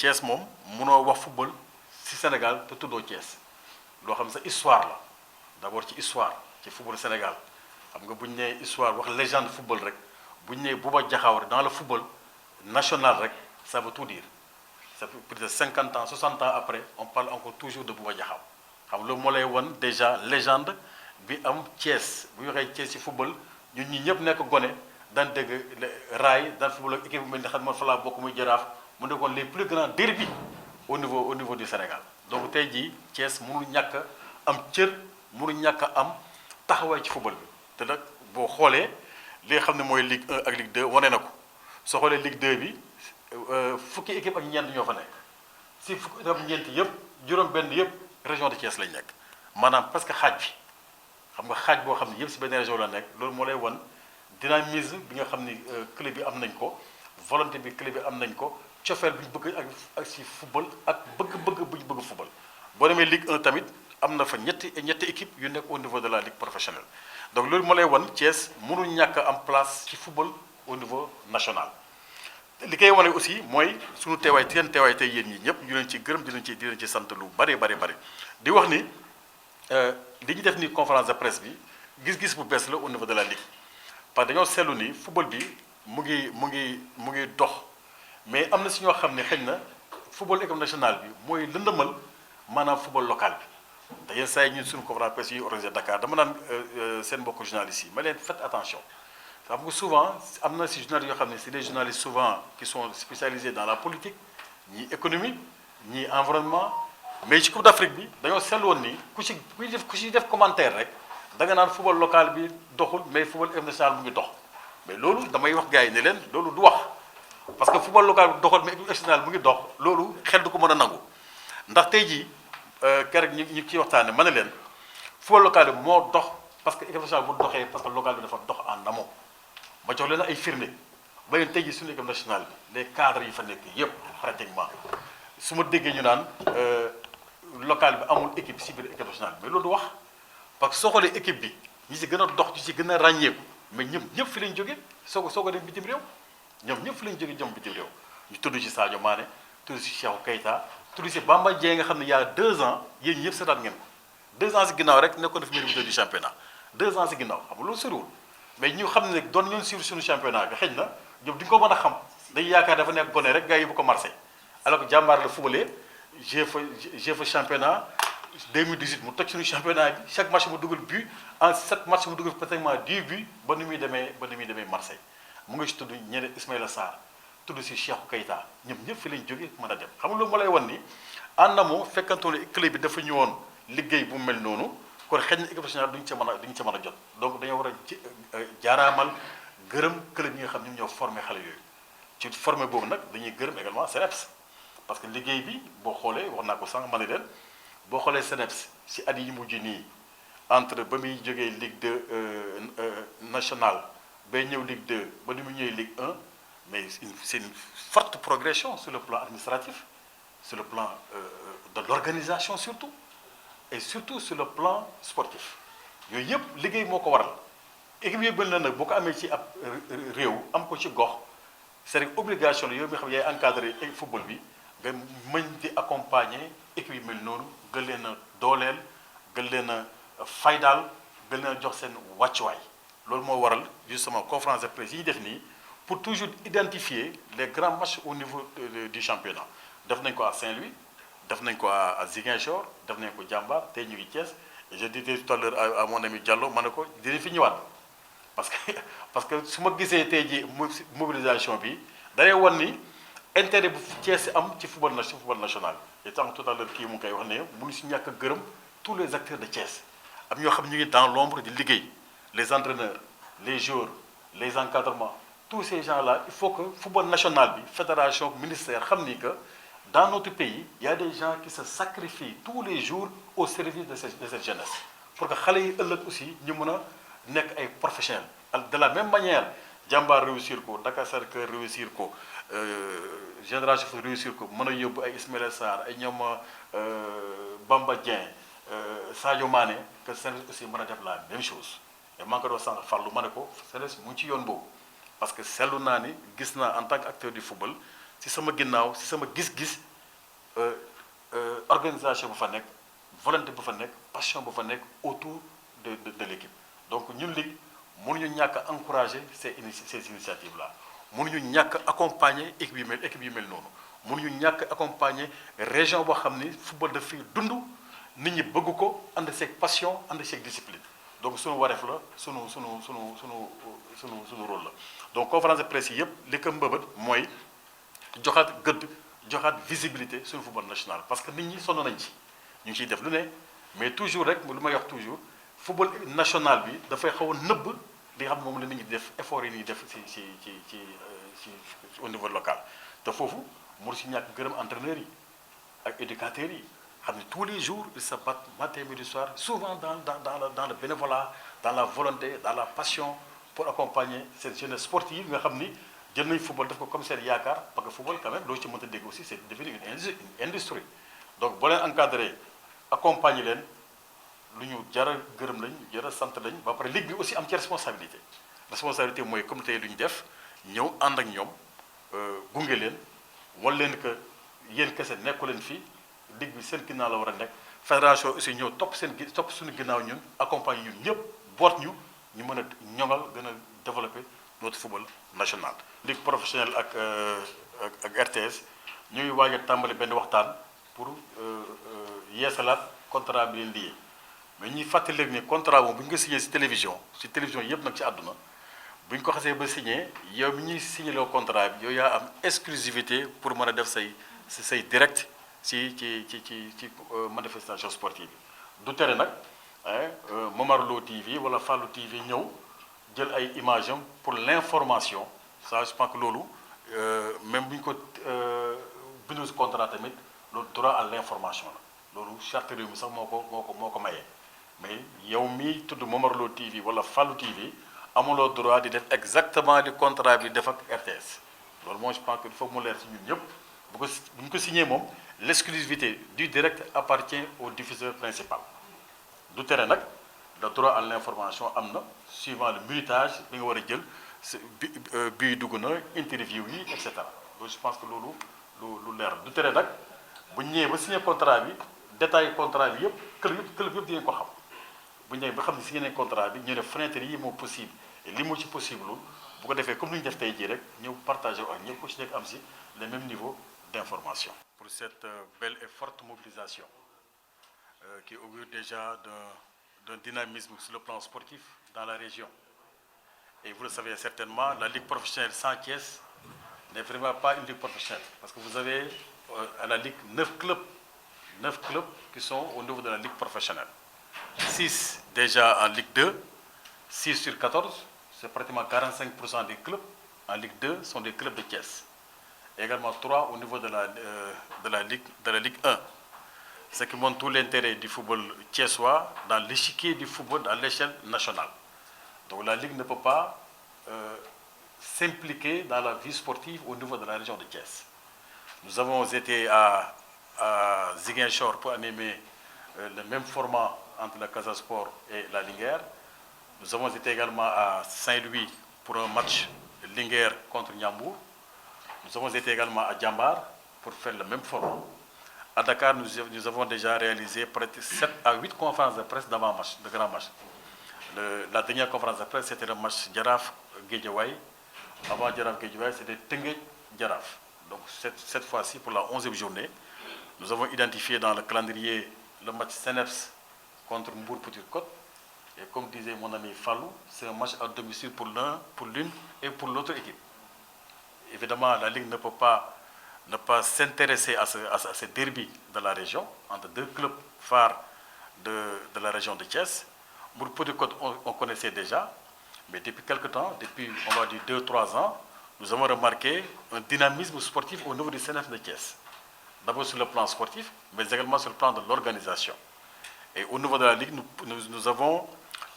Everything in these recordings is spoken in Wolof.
Thiès moom munoo wax football ci Sénégal te tuddoo Thiès loo xam ne sa histoire la d'abord ci histoire ci football Sénégal xam nga bu ñu nee histoire wax légende football rek bu ñu nee Bouba Diakhao rek dans le football national rek ça veut tout dire ça fait plus de 50 ans 60 ans après on parle encore toujours de Bouba Diakhao xam loolu moo lay won déjà légende bi am Thiès bu ñu waxee Thiès ci football ñun ñi ñëpp nekk gone daan dégg raay daan football ak équipe bu mel ni xam man fa laa bokk muy Jaraaf mu nekkoon les plus grands derby au niveau du Sénégal donc tey jii Thiès mënul ñàkk am cër mënul ñàkk am taxawaay ci football bi te nag boo xoolee li nga xam ne mooy Ligue 1 ak Ligue 2 wane na ko soo xoolee Ligue 2 bi fukki équipe ak ñeent ñoo fa nekk si fukki équipe ak ñeent yëpp juróom-benn yëpp région de Thiès lañ nekk maanaam parce que xaaj bi xam nga xaaj boo xam ne yëpp si benn région la nekk loolu moo lay wan dynamisme bi nga xam ni club bi am nañ ko volonté bi club bi am nañ ko cofeel bu ñu bëgg ak si football ak bëgg-bëgg bu ñu bëgg football boo demee Ligue 1 tamit am na fa ñetti équipe yu nekk au niveau de la ligue professionnelle donc loolu moo lay wan Thiès mënul ñàkk am place ci football au niveau national. li koy wane aussi mooy suñu teewaay seen teewaay tey yéen ñi ñëpp ñu leen ci gërëm di leen ci sant lu bari di wax ni li ñu def ni conférence de presse bi gis-gis bu bees la au niveau de la ligue parce que dañoo seetlu ni football bi mu ngi dox mais am na si ñoo xam ne xëy na football équipe nationale bi mooy lëndëmal maanaam football local bi te yenn saa yi ñun suñu conférence de presse yi organisé Dakar dama naan seen mbokku journalistes yi ma leen faites attention. xam nga souvent am na si journalistes yoo xam ne c'est des journalistes souvent qui sont spécialisés dans la politique ñii économie ñii environnement mais ci Coupe d'Afrique bi dañoo seetlu woon ni ku ci def commentaire rek da nga naan football local bi doxul mais football international mu ngi dox mais loolu damay wax gars yi ne leen loolu du wax parce que football local bi doxul mais international mu ngi dox loolu xel du ko mën a nangu ndax tey jii keroog ñu ciy waxtaane ma ne leen football local bi moo dox parce que équipe nationale bu doxee parce que local bi dafa dox en amont ma jox leen ay firnde ba leen tey jii suñu équipe nationale bi les cadres yi fa nekk yépp pratiquement su ma déggee ñu naan local bi amul équipe si biir équipe nationale mais loolu du wax parce que soo xoolee équipe bi ñi si gën a dox ñi si gën a ràññeeku mais ñëpp fi lañ jógee soo ko dem bitim réew ñoom ñëpp fi lañ jógee jëm bitim réew ñu tudd ci Sadio Mané tudd ci Cheikhou Keita tudd ci Bamba Dieng nga xam ne y a 2 ans yéen ñëpp seetaan ngeen ko 2 ans si ginnaaw rek nekkoon na fi meilleur buteur du championnat 2 ans si ginnaaw xam nga loolu soriwul mais ñu xam ne nag doon ñoon suivre suñu championnat bi xëy na ñoom di nga ko mën a xam dañuy yaakaar dafa nekk gone rek gars yi bu ko Marseille alors que jàmbaar la footballé j'ai fait championnat 2018 mu toj suñu championnat bi chaque match mu dugal but en 7 matchs mu dugal pratiquement 10 buts ba ni muy demee Marseille mu ngi ci tudd ñeneen Ismaïla Sarr tudd si Cheikhou Keita ñëpp fi lañ jógee mën a dem xam nga loolu moo lay wan ni en amont fekkantoon ne club bi dafa ñëwoon liggéey bu mel noonu kon xëy na équipe nationale duñ ca mën a jot donc dañoo war a jaaraamal gërëm club yi nga xam ñoom ñoo formé xale yooyu ci formé boobu nag dañuy gërëm également CNEPS parce que liggéey bi boo xoolee wax naa ko sànq ma ne leen boo xoolee CNEPS si at yi mujj nii entre ba muy jógee Ligue 2 nationale bay ñëw Ligue 2 ba ni mu ñëwee Ligue 1 mais c'est une forte progression sur le plan administratif sur le plan de l'organisation surtout et surtout sur le plan sportif yooyu yëpp liggéey moo ko waral équipe yooyu bëri na nag boo ko amee ci ab réew am ko ci gox c'est obligation la yow mi xam yaay encadré football bi nga mën di accompagner équipe yu mel noonu gën leen a dooleel gën leen a faydaal gën leen a jox seen wàccuwaay loolu moo waral justement conférence de presse yi ñu def nii pour toujours identifier les grands matchs au niveau du championnat def nañ ko à Saint-Louis def nañ ko à Ziguinchor def nañ ko Diambar tey ñu ngi Thiès et je disais tout à l'heure à mon ami Diallo ma ne ko dinañ fi ñëwaat parce que su ma gisee tey ji mobilisation bi day wan ni intérêt bu Thiès am ci football national et tant tout à l'heure kii mu ngi koy wax ne mënu si ñàkk a gërëm tous les acteurs de Thiès am ñoo xam ñu ngi dans l'ombre di liggéey les entraîneurs les joueurs les encadrements tous ces gens-là il faut que football national bi fédération ministère xam ni que dans notre pays il y a des gens qui se sacrifient tous les jours au service de cette jeunesse pour que xale yi ëllëg aussi ñu mën a nekk ay professionnels de la même manière Diambar réussir ko Dakar Sacré-Cœur réussir ko Génération Foot réussir ko mën a yóbbu ay Ismaïla Sarr ay ñoom Bamba Dieng Sadio Mané que Sénégal aussi mën a def la même chose et maa ngi ko doon sànq farlu ma ne ko Sénégal mu ngi ci yoon boobu parce que seetlu naa ni gis naa en tant qu'acteur du football si sama ginnaaw si sama gis-gis organisation bu fa nekk volonté bu fa nekk passion bu fa nekk autour de l'équipe. Donc ñun ligue mënuñu ñàkk a encourager ces initiatives là mënuñu ñàkk accompagner équipe yu mel noonu mënuñu ñàkk accompagner région boo xam ni football daf fiy dund nit ñi bëgg ko ànd seeg passion ànd seeg discipline. Donc sunu wareef la sunu rôle la donc conférence de presse yi yëpp li ko mbëbët mooy joxaat gëdd joxaat visibilité sur le football national parce que nit ñi sonn nañ ci ñu ngi ciy def lu ne mais toujours rek lu may wax toujours football national bi dafay xaw a nëbb li nga xam ne moom la nit ñi def effort yi ñuy def ci au niveau local te foofu mu si ñàkk gërëm entraîneurs yi ak éducateurs yi xam ne tous les jours ils se battent matin midi soir souvent dans le bénévolat dans la volonté dans la passion pour accompagner cette jeunesse sportive nga xam ni jël nañ football def ko comme seen yaakaar parce que football quand même loo ci mënta dégg aussi c'est devenu une industrie donc boo leen encadré accompagner leen lu ñu jara gërëm lañ jara sant lañ ba pare ligue bi aussi am ci responsabilité mooy comité lu ñu def ñëw ànd ak ñoom gunge leen wan leen que yéen kese nekku leen fii ligue bi seen ginnaaw la war a nekk fédération aussi ñëw topp suñu ginnaaw ñun accompagner ñun ñëpp boot ñu mën a ñoŋal gën a développer notre football national. ligue professionnelle ak RTS ñuy waaj a tàmbali benn waxtaan pour yeesalaat contrat bi leen lié mais ñuy fàttali leen ni contrat moom bu ñu ko signé ci télévision yëpp nag ci àdduna bu ñu ko xasee ba signé yow mi ñuy signé loo contrat bi yow yaa am exclusivité pour mën a def say direct ci manifestation sportive bi du tere nag Momar Lo TV wala Fallou TV ñëw jël ay images am pour l'information ça je pense que loolu même bu ñu ko bindu ci contrat tamit loolu droit à l'information la loolu charte réew mi sax moo ko mayee mais yow mi tudd Momar Lo TV wala Fallou TV amuloo droit di def exactement di contrat bi def ak RTS loolu moom je pense que il faut mu leer ci ñun ñëpp bu ñu ko signé moom l'exclusivité du direct appartient au diffuseur principal du tere nag le droit à l'information am na suivant le minutage bi nga war a jël bii dugg na interview yi et cetera loolu je pense que loolu lu leer du tere nag bu ñu ñëwee ba signé contrat bi détail contrat bi yëpp club yëpp dinañ ko xam bu ñu ñëwee ba xam ne signé nañ contrat bi ñu ne fenêtre yi moo possible et li moo ci possible loolu bu ko defee comme ni ñu def tey jii rek ñëw partagé ak ñëpp ku ci nekk am si le même niveau d'information. Pour cette belle et forte mobilisation qui augure déjà d'un dynamisme sur le plan sportif dans la région. Et vous le savez certainement, la Ligue professionnelle sans Thiès n'est vraiment pas une Ligue professionnelle. Parce que vous avez à la Ligue 9 clubs qui sont au niveau de la Ligue professionnelle. 6 déjà en Ligue 2, 6 sur 14, c'est pratiquement 45% des clubs en Ligue 2 sont des clubs de Thiès. Et également 3 au niveau de la Ligue 1. Ce qui montre tout l'intérêt du football thiessois dans l'échiquier du football à l'échelle nationale. Donc la Ligue ne peut pas s'impliquer dans la vie sportive au niveau de la région de Thiès. Nous avons été à Ziguinchor pour animer le même format entre la Casa Sport et la Linguère. Nous avons été également à Saint-Louis pour un match Linguère contre Niambour. Nous avons été également à Djambar pour faire le même format. À Dakar, nous avons déjà réalisé près de 7 à 8 conférences de presse d'avant-match, de grands matchs. La dernière conférence de presse, c'était le match Jaraaf-Guédiawaye. Avant Jaraaf-Guédiawaye, c'était Teungueth-Jaraaf. Donc cette fois-ci, pour la 11e journée, nous avons identifié dans le calendrier le match Seneps contre Mbour Petite Côte. Et comme disait mon ami Fallou, c'est un match à domicile pour l'une et pour l'autre équipe. Évidemment, la Ligue ne peut pas ne pas s'intéresser à ce derby de la région, entre deux clubs phares de la région de Thiès. Pour Petite Côte, on connaissait déjà, mais depuis quelque temps, depuis on va dire 2-3 ans, nous avons remarqué un dynamisme sportif au niveau du CNF de Thiès. D'abord sur le plan sportif, mais également sur le plan de l'organisation. Et au niveau de la Ligue, nous avons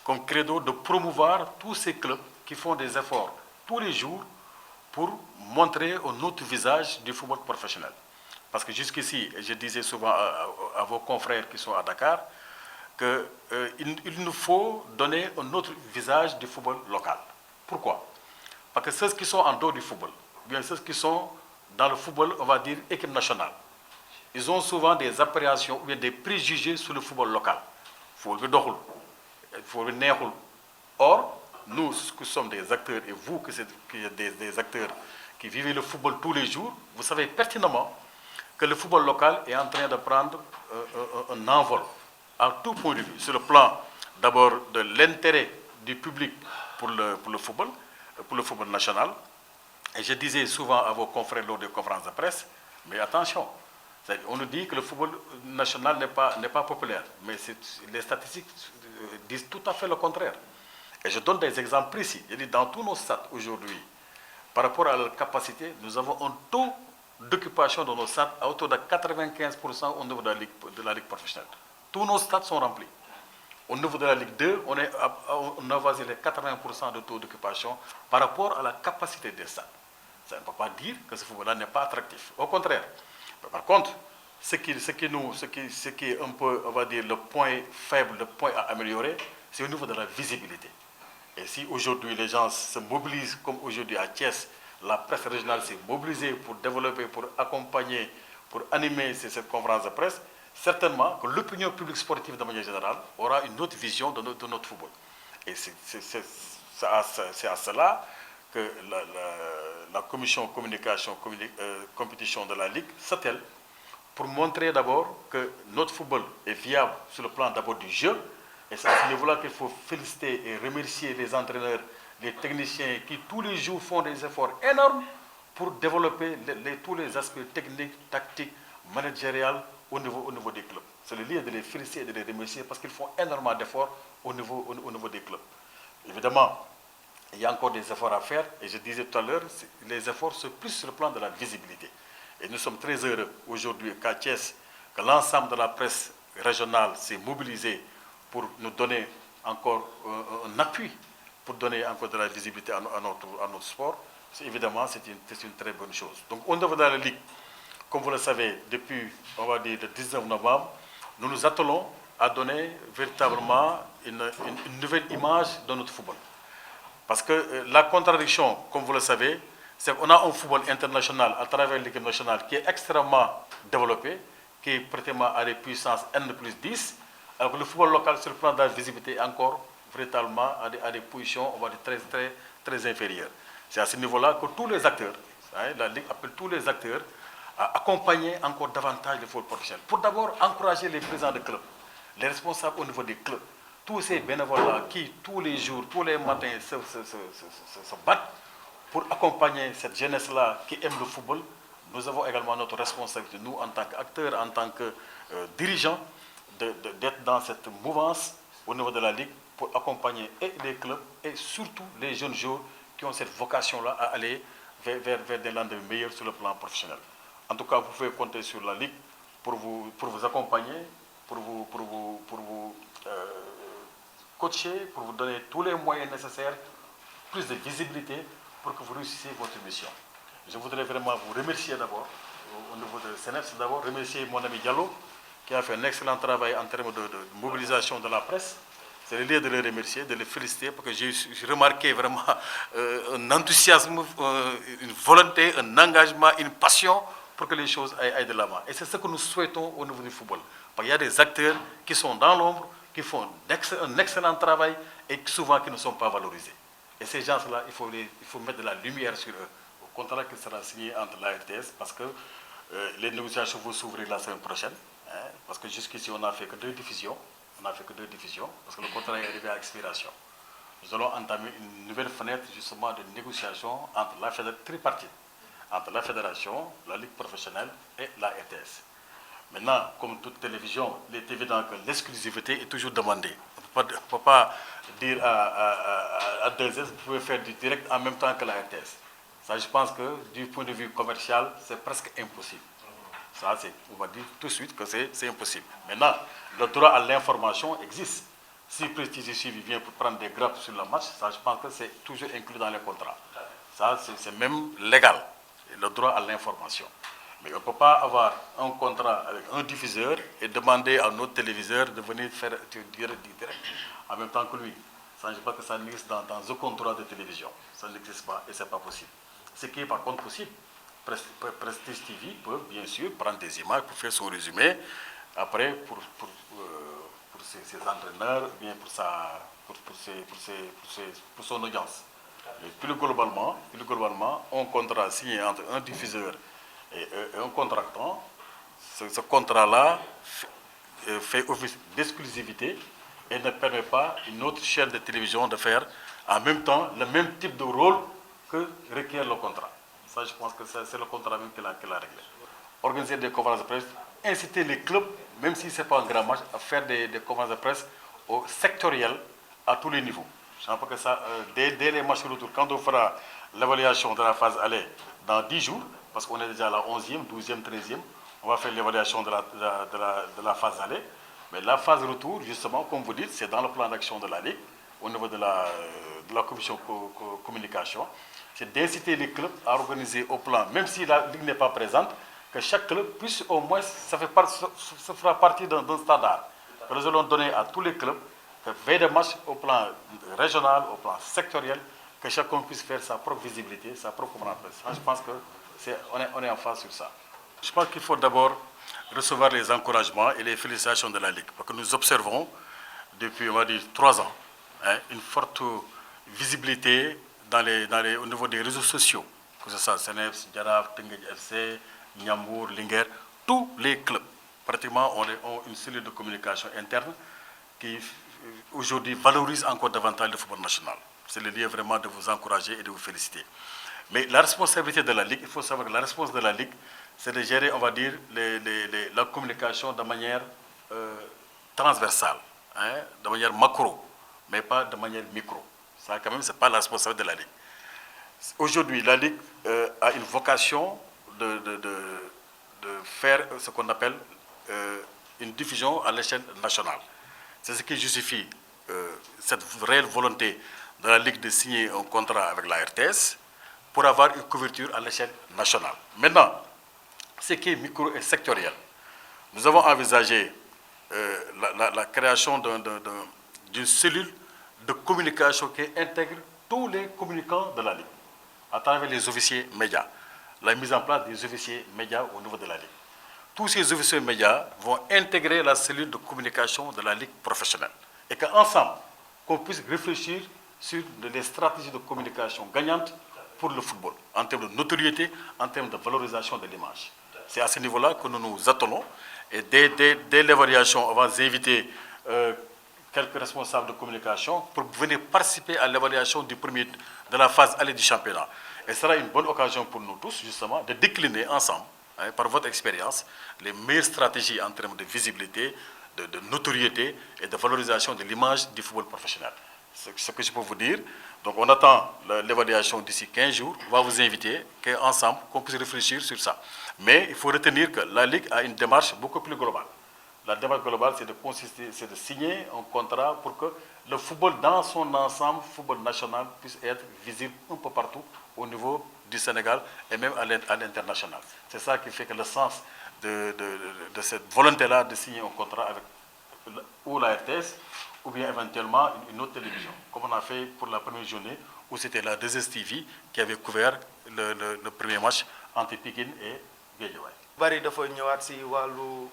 comme credo de promouvoir tous ces clubs qui font des efforts tous les jours pour montrer un autre visage du football professionnel. Parce que jusqu'ici, je disais souvent à vos confrères qui sont à Dakar, qu'il nous faut donner un autre visage du football local. Pourquoi? Parce que ceux qui sont en dehors du football, bien ceux qui sont dans le football, on va dire équipe nationale, ils ont souvent des appréhensions ou bien des préjugés sur le football local. Football bi doxul, football bi neexul. Or, nous qui sommes des acteurs et vous qui êtes des acteurs qui vivez le football tous les jours, vous savez pertinemment que le football local est en train de prendre un envol à tout point de vue. Sur le plan d'abord de l'intérêt du public pour le football national. Et je disais souvent à vos confrères lors des conférences de presse, mais attention, on nous dit que le football national n'est pas populaire, mais les statistiques disent tout à fait le contraire. Et je donne des exemples précis. Je dis, dans tous nos stades aujourd'hui, par rapport à leur capacité, nous avons un taux d'occupation de nos stades à hauteur de 95% au niveau de la Ligue professionnelle. Tous nos stades sont remplis. Au niveau de la Ligue 2, on a voisin les 80% de taux d'occupation par rapport à la capacité des stades. Ça ne peut pas dire que ce football-là n'est pas attractif. Au contraire. Par contre, ce qui est un peu, on va dire, le point faible, le point à améliorer, c'est au niveau de la visibilité. Et si aujourd'hui les gens se mobilisent, comme aujourd'hui à Thiès, la presse régionale s'est mobilisée pour développer, pour accompagner, pour animer cette conférence de presse, certainement que l'opinion publique sportive de manière générale aura une autre vision de notre football. Et c'est à cela que la commission communication, compétition de la Ligue s'attelle pour montrer d'abord que notre football est viable sur le plan d'abord du jeu. Et c'est à ce niveau-là qu'il faut féliciter et remercier les entraîneurs, les techniciens qui tous les jours font des efforts énormes pour développer tous les aspects techniques, tactiques, managériels au niveau des clubs. C'est le lieu de les féliciter et de les remercier parce qu'ils font énormément d'efforts au niveau des clubs. Évidemment, il y a encore des efforts à faire et je disais tout à l'heure, les efforts sont plus sur le plan de la visibilité. Et nous sommes très heureux aujourd'hui qu'à Thiès, que l'ensemble de la presse régionale s'est mobilisé pour nous donner encore un appui, pour donner encore de la visibilité à notre sport. Évidemment, c'est une très bonne chose. Donc au niveau de la Ligue, comme vous le savez, depuis, on va dire, le 19 novembre, nous nous attelons à donner véritablement une nouvelle image de notre football. Parce que la contradiction, comme vous le savez, c'est qu'on a un football international à travers l'équipe nationale qui est extrêmement développé, qui est pratiquement à des puissances N+10, alors que le football local, sur le plan de la visibilité, est encore véritablement à des positions, on va dire, très inférieures. C'est à ce niveau-là que tous les acteurs, la Ligue appelle tous les acteurs, à accompagner encore davantage le football professionnel. Pour d'abord encourager les présidents de clubs, les responsables au niveau des clubs, tous ces bénévoles-là qui, tous les jours, tous les matins, se battent pour accompagner cette jeunesse-là qui aime le football. Nous avons également notre responsabilité, nous, en tant qu'acteurs, en tant que dirigeants, d'être dans cette mouvance au niveau de la Ligue pour accompagner et les clubs et surtout les jeunes joueurs qui ont cette vocation-là à aller vers des lendemains meilleurs sur le plan professionnel. En tout cas, vous pouvez compter sur la Ligue pour vous accompagner, pour vous coacher, pour vous donner tous les moyens nécessaires, plus de visibilité pour que vous réussissiez votre mission. Je voudrais vraiment vous remercier d'abord, au niveau de CNEPS, d'abord remercier mon ami Diallo, qui a fait un excellent travail en termes de mobilisation de la presse. C'est le lieu de le remercier, de le féliciter, parce que j'ai remarqué vraiment un enthousiasme, une volonté, un engagement, une passion pour que les choses aillent de l'avant. Et c'est ce que nous souhaitons au niveau du football. Parce qu'il y a des acteurs qui sont dans l'ombre, qui font un excellent travail et souvent qui ne sont pas valorisés. Et ces gens-là, il faut mettre de la lumière sur eux. Au contrat qui sera signé entre la RTS, parce que les négociations vont s'ouvrir la semaine prochaine. Parce que jusqu'ici, on n'a fait que deux diffusions. Parce que le contrat est arrivé à expiration. Nous allons entamer une nouvelle fenêtre justement de négociation entre tripartite, entre la fédération, la Ligue professionnelle et la RTS. Maintenant, comme toute télévision, il est évident que l'exclusivité est toujours demandée. On ne peut pas dire à 2S, vous pouvez faire du direct en même temps que la RTS. Ça, je pense que du point de vue commercial, c'est presque impossible. Ça, on va dire tout de suite que c'est impossible. Maintenant, le droit à l'information existe. Si Prestige Suivi vient pour prendre des grappes sur le match, ça, je pense que c'est toujours inclus dans les contrats. Ça, c'est même légal, le droit à l'information. Mais on ne peut pas avoir un contrat avec un diffuseur et demander à notre téléviseur de venir faire du direct en même temps que lui. Ça, je pense que ça n'existe dans aucun droit de télévision. Ça n'existe pas et ce n'est pas possible. Ce qui est par contre possible, Prestige TV peut bien sûr prendre des images pour faire son résumé, après pour ses entraîneurs, bien pour son audience. Et plus globalement, un contrat signé entre un diffuseur et un contractant, ce contrat-là fait office d'exclusivité et ne permet pas à une autre chaîne de télévision de faire en même temps le même type de rôle que requiert le contrat. Ça, je pense que c'est le contrat même qu'il a réglé. Organiser des conférences de presse, inciter les clubs, même si ce n'est pas un grand match, à faire des conférences de presse sectorielles à tous les niveaux. Je pense que ça, dès les matchs retour, quand on fera l'évaluation de la phase aller dans 10 jours, parce qu'on est déjà à la 11e, 12e, 13e, on va faire l'évaluation de la phase aller. Mais la phase retour, justement, comme vous dites, c'est dans le plan d'action de la Ligue, au niveau de la commission communication, c'est d'inciter les clubs à organiser au plan, même si la Ligue n'est pas présente, que chaque club puisse au moins, ça fera partie d'un standard que nous allons donner à tous les clubs, que veille de match au plan régional, au plan sectoriel, que chacun puisse faire sa propre visibilité, sa propre presse. Je pense qu'on est en phase sur ça. Je pense qu'il faut d'abord recevoir les encouragements et les félicitations de la Ligue, parce que nous observons depuis, on va dire, 3 ans, une forte visibilité au niveau des réseaux sociaux, que ce soit Seneps, Djaraf, Tenguej FC, Niambour, Linguère, tous les clubs, pratiquement, ont une cellule de communication interne qui, aujourd'hui, valorise encore davantage le football national. C'est le lieu vraiment de vous encourager et de vous féliciter. Mais la responsabilité de la Ligue, il faut savoir que la responsabilité de la Ligue, c'est de gérer, on va dire, la communication de manière transversale, de manière macro, mais pas de manière micro. Ça, quand même, ce n'est pas la responsabilité de la Ligue. Aujourd'hui, la Ligue a une vocation de faire ce qu'on appelle une diffusion à l'échelle nationale. C'est ce qui justifie cette réelle volonté de la Ligue de signer un contrat avec la RTS pour avoir une couverture à l'échelle nationale. Maintenant, ce qui est micro et sectoriel, nous avons envisagé la création d'une cellule de communication qui intègre tous les communicants de la Ligue, à travers les officiers médias, la mise en place des officiers médias au niveau de la Ligue. Tous ces officiers médias vont intégrer la cellule de communication de la Ligue professionnelle. Et qu'ensemble, qu'on puisse réfléchir sur des stratégies de communication gagnantes pour le football, en termes de notoriété, en termes de valorisation de l'image. C'est à ce niveau-là que nous nous attelons. Et dès l'évaluation, on va inviter quelques responsables de communication pour venir participer à l'évaluation de la phase aller du championnat. Et ce sera une bonne occasion pour nous tous, justement, de décliner ensemble, par votre expérience, les meilleures stratégies en termes de visibilité, de notoriété et de valorisation de l'image du football professionnel. C'est ce que je peux vous dire. Donc on attend l'évaluation d'ici 15 jours. On va vous inviter qu'ensemble, qu'on puisse réfléchir sur ça. Mais il faut retenir que la Ligue a une démarche beaucoup plus globale. La démarche globale, c'est de signer un contrat pour que le football dans son ensemble, football national, puisse être visible un peu partout au niveau du Sénégal et même à l'international. C'est ça qui fait que le sens de cette volonté-là de signer un contrat avec ou la RTS ou bien éventuellement une autre télévision, comme on a fait pour la première journée où c'était la 2STV qui avait couvert le premier match entre Pikine et Guédiawaye. Bari dafa ñëwaat si wàllu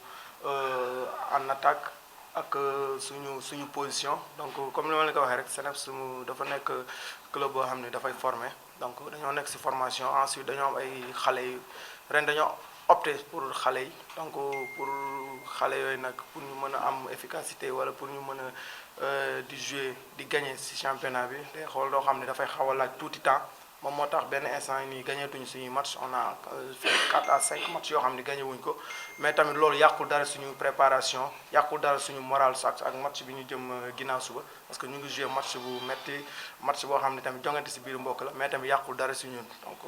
en attaque ak suñu position donc comme li ma leen ko waxee rek Seneps dafa nekk club boo xam ne dafay former donc dañoo nekk si formation ensuite dañoo am ay xale yi ren dañoo opté pour xale yi donc pour xale yooyu nag pour ñu mën a am efficacité wala pour ñu mën a di jouer di gagner si championnat bi day xool loo xam ne dafay xaw a laaj tuuti temps moom moo tax benn instant yi nii gagnetuñu suñuy match on a fait 4 à 5 matchs yoo xam ne gagné wuñ ko mais tamit loolu yàqul dara suñu préparation yàqul dara suñu moral ak match bi ñu jëm ginnaaw suba parce que ñu ngi joué match bu metti match boo xam ne tamit jongante si biir mbokk la mais tamit yàqul dara si ñun donc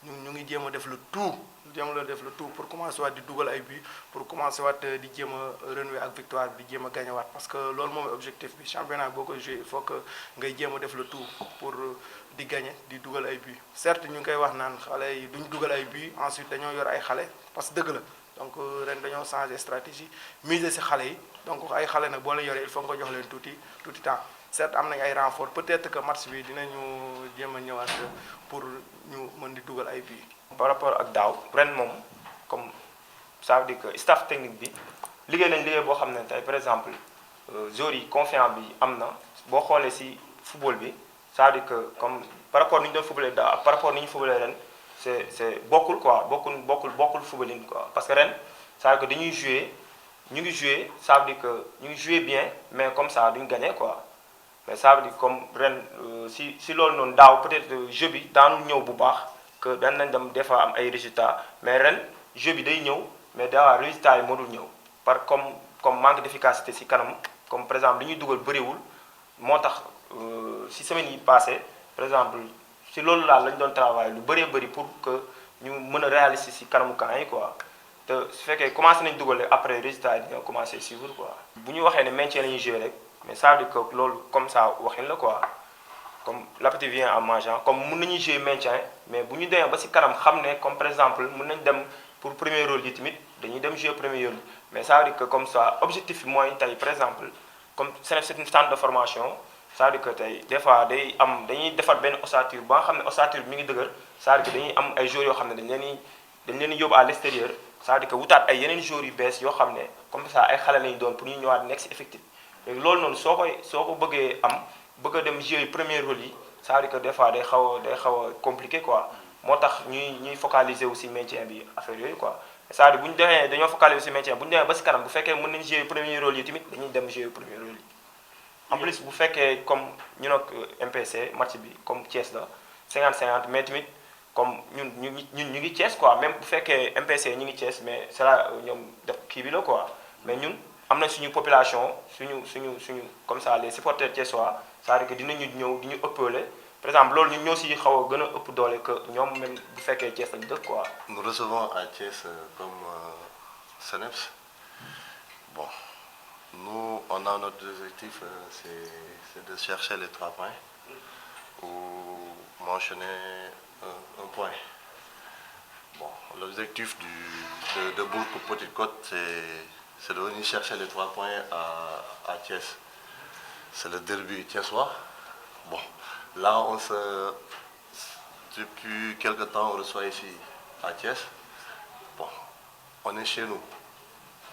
ñu ngi jéem a def le tout pour commencer waat di dugal ay buts pour commencer waat di jéem a renouer ak victoire bi di jéem a gagné waat parce que loolu moom objectif bi championnat boo koy joué il faut que ngay jéem a def le tout pour di gagner di dugal ay buts certes ñu ngi koy wax naan xale yi duñ dugal ay buts ensuite dañoo yor ay xale parce que dëgg la donc ren dañoo changer stratégie miser si xale yi donc ay xale nag boo leen yoree il faut nga jox leen tuuti temps certes am nañ ay renfort peut-être que match bi dinañu jéem a ñëwaat pour ñu mën di dugal ay buts. par rapport ak daaw ren moom comme ça veut dire que staff technique bi liggéey nañ liggéey boo xam ne tey par exemple joueurs yi confiant bi am na boo xoolee ci football bi ça veut dire que comme par rapport ni ñu doon footballee daaw ak par rapport ni ñu footballee ren c'est bokkul quoi bokkul footballing quoi parce que ren ça veut dire que dañuy jouer ñu ngi jouer ça veut dire que ñu ngi jouer bien mais comme ça duñ gagner quoi mais ça veut dire comme ren si loolu noonu daaw peut-être jeu bi daanul ñëw bu baax que daan nañ dem des fois am ay résultats mais ren jeu bi day ñëw mais daa résultats yi moo dul ñëw comme manque d'efficacité ci kanam comme par exemple li ñuy dugal bëriwul moo tax ci semaine yi passé par exemple ci loolu laal lañu doon travail lu bëree bëri pour que ñu mën a réaliser ci kanamu camp yi quoi te su fekkee commencé nañ dugal après résultats yi dina commencé suivre quoi. bu ñu waxee ne maintien la ñuy jouer rek mais ça veut dire que loolu comme ça waxin la quoi comme l'appétit vient en mangeant comme mën nañuy jouer maintien mais bu ñu demee ba ci kanam xam ne comme par exemple mën nañ dem pour premier rôle yi tamit dañuy dem jouer premier rôle mais ça veut dire que comme ça objectif bi mooy tey par exemple comme c'est une centre de formation ça veut dire que tey des fois dañuy defar benn ossature ba nga xam ne ossature bi mi ngi dëgër ça veut dire que dañuy am ay joueurs yoo xam ne dañ leen yóbbu à l'extérieur ça veut dire que wutaat ay yeneen joueurs yu bees yoo xam ne comme ça ay xale lañu doon pour ñu ñëwaat nekk ci effectif léegi loolu noonu soo ko bëggee am bëgg a dem jouer premier rôle yi ça veut dire que des fois day xaw a compliqué quoi moo tax ñuy focaliser aussi maintien bi affaire yooyu quoi c'est-à-dire bu ñu demee dañoo focaliser ci maintien bu ñu demee ba ci kanam bu fekkee mën nañu jouer premier rôle yi tamit dañuy dem jouer premier rôle yi en plus bu fekkee comme ñu nag MPC match bi comme Thiès la 50-50 mais tamit comme ñun ñu ngi Thiès quoi même bu fekkee MPC ñu ngi Thiès mais c'est là ñoom def kii bi la quoi mais ñun am na suñu population suñu comme ça les supporters thiessois c'est-à-dire que dinañu ñëw di ñu ëppale par exemple loolu ñun ñoo si xaw a gën a ëpp doole que ñoom même bu fekkee Thiès lañu dëkk quoi. Nous recevons à Thiès comme CNEPS. Bon, nous on a notre objectif, c'est de chercher les 3 points ou mentionner un point. Bon, l'objectif de Bourg pour Petite Côte, c'est de venir chercher les 3 points à Thiès. C'est le derby thiessois. Bon, là depuis quelque temps on reçoit ici à Thiès. Bon, on est chez nous.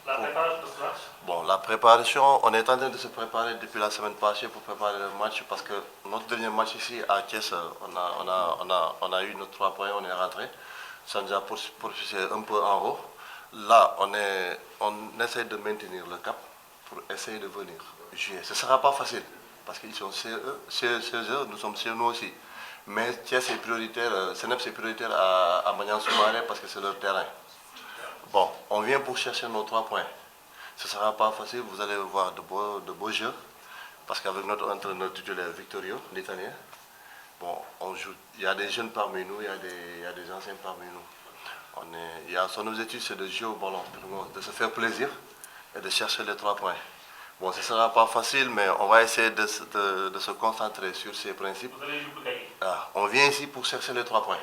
La préparation de ce match? Bon, la préparation, on est en train de se préparer depuis la semaine passée pour préparer le match parce que notre dernier match ici à Thiès, on a eu nos 3 points, on est rentré. Ça nous a poussé un peu en haut. Là, on essaie de maintenir le cap pour essayer de venir jouer. Ce ne sera pas facile parce qu'ils sont chez eux, nous sommes chez nous aussi. Mais Thiès est prioritaire, CNEPS est prioritaire à Magnan Soumaré parce que c'est leur terrain. Bon, on vient pour chercher nos 3 points. Ce ne sera pas facile, vous allez voir de beaux jeux parce qu'avec notre entraîneur titulaire Victorio, l'italien, bon, on joue. Il y a des jeunes parmi nous, il y a des anciens parmi nous. Son objectif, c'est de jouer au ballon, de se faire plaisir et de chercher les 3 points. Bon, ce ne sera pas facile, mais on va essayer de se concentrer sur ces principes. Vous allez jouer pour gagner. On vient ici pour chercher les 3 points.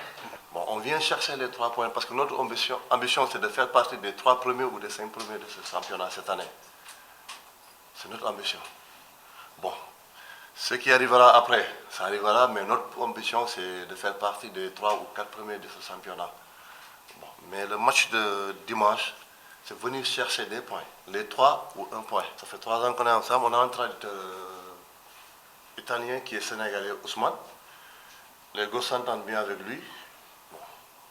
Bon, on vient chercher les 3 points parce que notre ambition c'est de faire partie des 3 premiers ou des 5 premiers de ce championnat cette année. C'est notre ambition. Bon, ce qui arrivera après, ça arrivera, mais notre ambition c'est de faire partie des 3 ou 4 premiers de ce championnat. Bon, mais le match de dimanche, c'est venir chercher des points, les 3 ou 1 point. Ça fait 3 ans qu'on est ensemble, on a un traducteur italien qui est sénégalais, Ousmane. Les gosses s'entendent bien avec lui. Bon.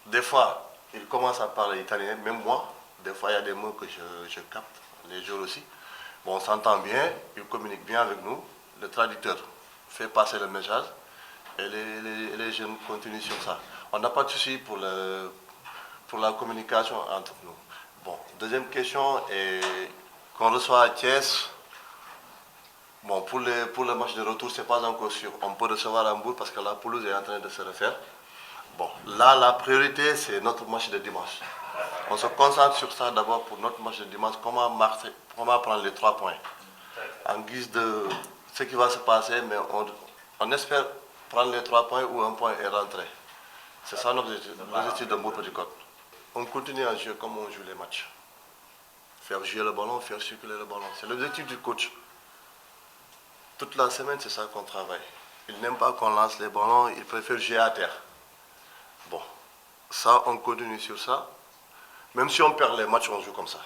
Des fois, il commence à parler italien, même moi. Des fois, il y a des mots que je capte, les jours aussi. Bon, on s'entend bien, il communique bien avec nous. Le traducteur fait passer le message et les jeunes continuent sur ça. On n'a pas de souci pour la communication entre nous. Bon, deuxième question est qu'on reçoit à Thiès. Bon, pour le match de retour, ce n'est pas encore sûr. On peut recevoir à Hambourg parce que la pelouse est en train de se refaire. Bon, là, la priorité, c'est notre match de dimanche. On se concentre sur ça d'abord pour notre match de dimanche. Comment prendre les 3 points. En guise de ce qui va se passer, mais on espère prendre les 3 points ou 1 point et rentrer. C'est ça l'objectif de Bourg Petite Côte. On continue à jouer comme on joue les matchs. Faire jouer le ballon, faire circuler le ballon. C'est l'objectif du coach. Toute la semaine, c'est ça qu'on travaille. Il n'aime pas qu'on lance les ballons, il préfère jouer à terre. Bon, ça, on continue sur ça. Même si on perd les matchs, on joue comme ça.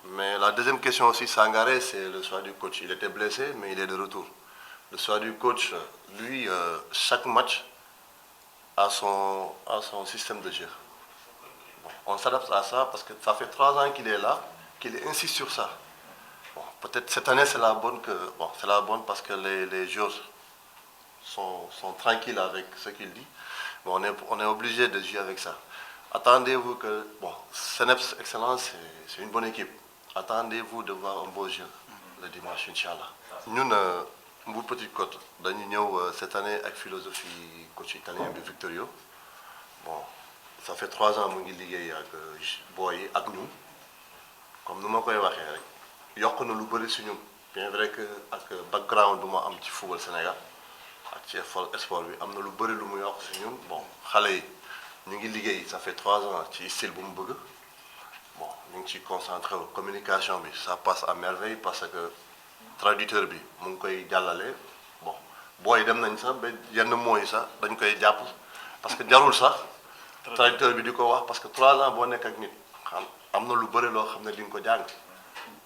Mais la deuxième question aussi, Sangaré, c'est le choix du coach. Il était blessé, mais il est de retour. Le choix du coach, lui, chaque match a son système de jeu. Bon, on s'adapte à ça parce que ça fait 3 ans qu'il est là, qu'il insiste sur ça. Bon, peut-être cette année, c'est la bonne parce que les joueurs sont tranquilles avec ce qu'il dit. Bon, on est obligé de jouer avec ça. Attendez-vous que, Seneps Excellence, c'est une bonne équipe. Attendez-vous de voir un beau jeu le dimanche, Inch'Allah. Nous, Mbour Petite Côte, cette année avec philosophie coach italien de Victorio. Bon, ça fait 3 ans que nous liggéey avec boy ak nous. Comme nous m'avons dit, il y a lu bari ci ñun. Bien vrai que avec background du ma am ci football Sénégal ak ci sport bi amna lu bari lu mu yok ci ñun. Bon, xalé yi ñu ngi liggéey ça fait 3 ans ci style bu mu bëgg. Bon, ñu ngi ci concentré communication bi ça passe à merveille parce que traducteur bi mu ngi koy jàllale. Bon, booy dem nañ sax ba yenn mooy sax dañ koy jàpp parce que jarul sax traducteur bi di ko wax parce que 3 ans boo nekk ak nit xam am na lu bëri loo xam ne di nga ko jàng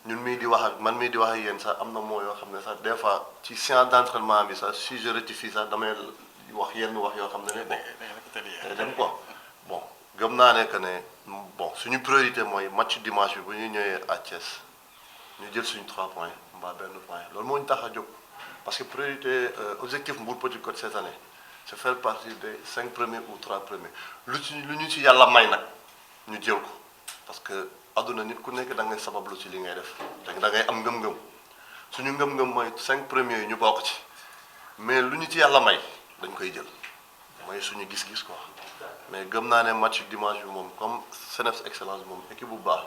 ñun mii di wax ak man mii di wax ak yéen sax am na moo yoo xam ne sax des fois ci séance d'entraînement bi sax si je rectifie sax damay wax yenn wax yoo xam ne bon dem quoi bon gëm naa ne que ne bon suñu priorité mooy match dimanche bi bu ñu ñëwee à Thiès ñu jël suñu 3 points mbaa benn point loolu moo ñu tax a jóg parce que priorité objectif Mbour Petite Côte cette année c'est faire partie des 5 premiers ou 3 premiers lu ñu ci yàlla may nag ñu jël ko parce que àdduna nit ku nekk da ngay sabablu ci li ngay def da ngay am ngëm-ngëm suñu ngëm-ngëm mooy 5 premiers yi ñu bokk ci mais lu ñu ci yàlla may dañ koy jël mooy suñu gis-gis quoi mais gëm naa ne match dimanche bi moom comme Seneps Excellence moom équipe bu baax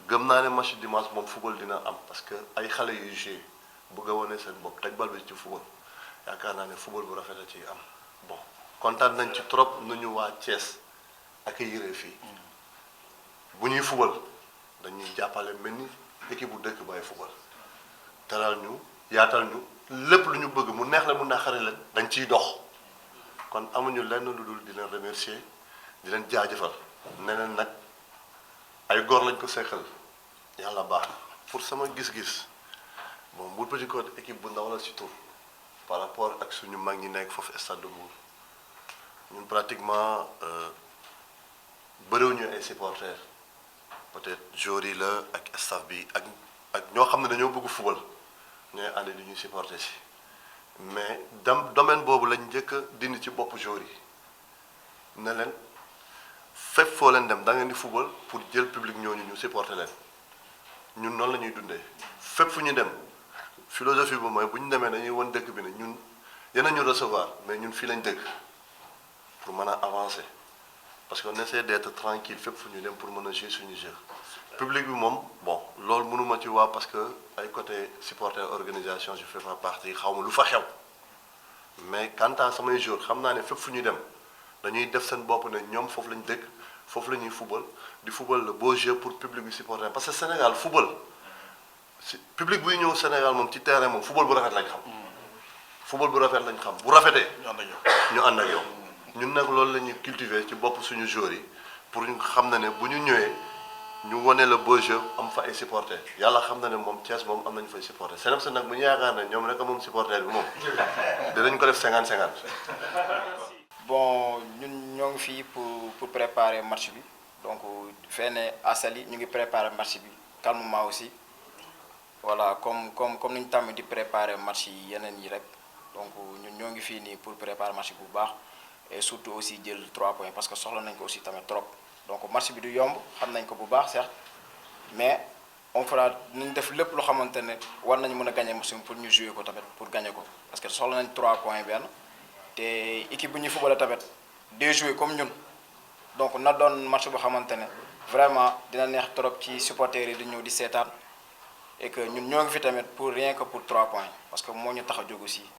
gëm naa ne match dimanche moom football dina am parce que ay xale yu joué bëgg a wane seen bopp teg bal bi ci football yaakaar naa ne football bu rafet la ci am bon kontaan nañ ci trop nu ñu waa Thiès accueillir fii bu ñuy football dañuy jàppale mel ni équipe bu dëkk bay football teral ñu yaatal ñu lépp lu ñu bëgg mu neex la mu naqari leen dañ ciy dox kon amuñu lenn lu dul di leen remercier di leen jaajëfal ne leen nag ay góor lañ ko seqal yàlla baax na pour sama gis-gis bon Mbour Petite Côte équipe bu ndaw la ci tur par rapport ak suñu mag ñi nekk foofu stade de Mbour ñun pratiquement bëriwuñu ay supporters peut-être joueurs yi la ak staff bi ak ñoo xam ne dañoo bëgg football ñooy ànd di ñuy supporter si mais domaine boobu lañ njëkk a dindi ci bopp joueurs yi ne leen fépp foo leen dem da ngeen di football pour jël public ñooñu ñu supporter leen ñun noonu la ñuy dundee fépp fu ñu dem philosophie bu mooy bu ñu demee dañuy won dëkk bi ne ñun yéen a ñu recevoir mais ñun fii lañ dëkk pour mën a avancer parce qu'on essaie d'être tranquille fépp fu ñu dem pour mën a jouer suñu jeu public bi moom bon loolu mënuma ci waa parce que ay côté supporter organisation je fais pas partie xaw ma lu fa xew mais quant à samay joueurs xam naa ne fépp fu ñu dem dañuy def seen bopp ne ñoom foofu lañ dëkk foofu la ñuy football di football le beau jeu pour public bi supporter parce que Sénégal football si public buy ñëw Sénégal moom ci terrain moom football bu rafet lañ xam football bu rafet lañ xam bu rafetee ñu ànd ak yow ñun nag loolu la ñuy cultiver ci bopp suñu joueurs yi pour ñu xam na ne bu ñu ñëwee ñu wane le beau jeu am fa ay supporter yàlla xam na ne moom Thiès moom am nañu fay supporter Seneps nag bu ñu yaakaar ne ñoom rek a moom supporter bi moom dinañ ko def 50-50. Bon ñun ñoo ngi fii pour préparer match bi donc fenn à Saly ñu ngi préparer match bi calmement aussi voilà comme ni ñu tàmm di préparer match yi yeneen yi rek donc ñun ñoo ngi fii nii pour préparer match bu baax et surtout aussi jël 3 points parce que soxla nañ ko aussi tamit trop donc match bi du yomb xam nañ ko bu baax certes mais on fera nañ def lépp loo xamante ne war nañu mën a gagner match pour ñu jouer ko tamit pour gagner ko parce que soxla nañ 3 points benn te équipe bu ñuy football tamit day jouer comme ñun donc na doon match boo xamante ne vraiment dina neex trop ci supporters yi di ñëw di seetaan et que ñun ñoo ngi fi tamit pour rien que pour 3 points parce que moo ñu tax a jóg aussi